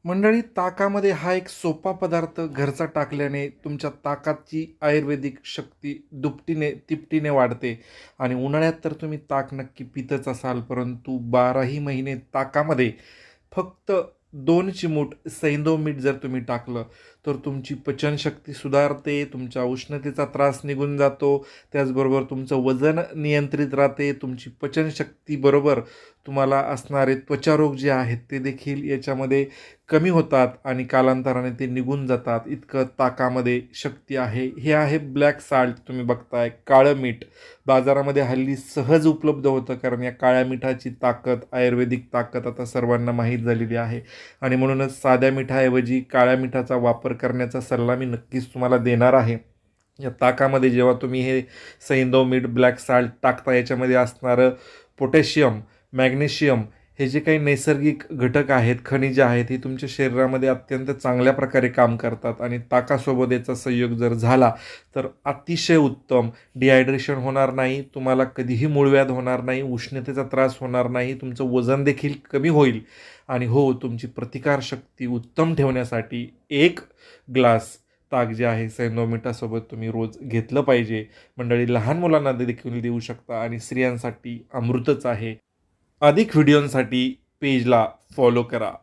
मंडळी, ताकामध्ये हा एक सोपा पदार्थ घरचा टाकल्याने तुमच्या ताकाची आयुर्वेदिक शक्ती दुपटीने तिपटीने वाढते. आणि उन्हाळ्यात तर तुम्ही ताक नक्की पितच असाल, परंतु 12ही महिने ताकामध्ये फक्त 2 चिमूट सैंधव मीठ जर तुम्ही टाकलं, तर तुमची पचनशक्ती सुधारते, तुमच्या उष्णतेचा त्रास निघून जातो. त्याचबरोबर तुमचं वजन नियंत्रित राहते, तुमची पचनशक्ती बरोबर तुम्हाला असणारे त्वचारोग जे आहेत ते देखील याच्यामध्ये कमी होतात आणि कालांतराने ते निघून जातात. इतकं ताकामध्ये शक्ती आहे. हे आहे ब्लॅक साल्ट, तुम्ही बघताय काळं मीठ. बाजारामध्ये हल्ली सहज उपलब्ध होतं, कारण या काळ्या मिठाची ताकद, आयुर्वेदिक ताकद आता सर्वांना माहीत झालेली आहे. आणि म्हणूनच साध्या मिठाऐवजी काळ्या मिठाचा वापर करण्याचा सल्ला मी नक्कीच तुम्हाला देणार आहे. या ताकामध्ये जेव्हा तुम्ही हे सैंधव मीठ, ब्लॅक साल्ट टाकता, याच्यामध्ये असणारं पोटॅशियम, मॅग्नेशियम हे जे काही नैसर्गिक घटक आहेत, खनिजे आहेत, हे तुमच्या शरीरामध्ये अत्यंत चांगल्या प्रकारे काम करतात. आणि ताकासोबत याचा संयोग जर झाला तर अतिशय उत्तम. डिहायड्रेशन होणार नाही, तुम्हाला कधीही मूळव्याध होणार नाही, उष्णतेचा त्रास होणार नाही, तुमचं वजन देखील कमी होईल. आणि हो, तुमची प्रतिकारशक्ती उत्तम ठेवण्यासाठी 1 ग्लास ताक जे आहे सैंधव मिठासोबत तुम्ही रोज घेतलं पाहिजे. मंडळी, लहान मुलांना देखील देऊ शकता आणि स्त्रियांसाठी अमृतच आहे. अधिक व्हिडिओंसाठी पेजला फॉलो करा.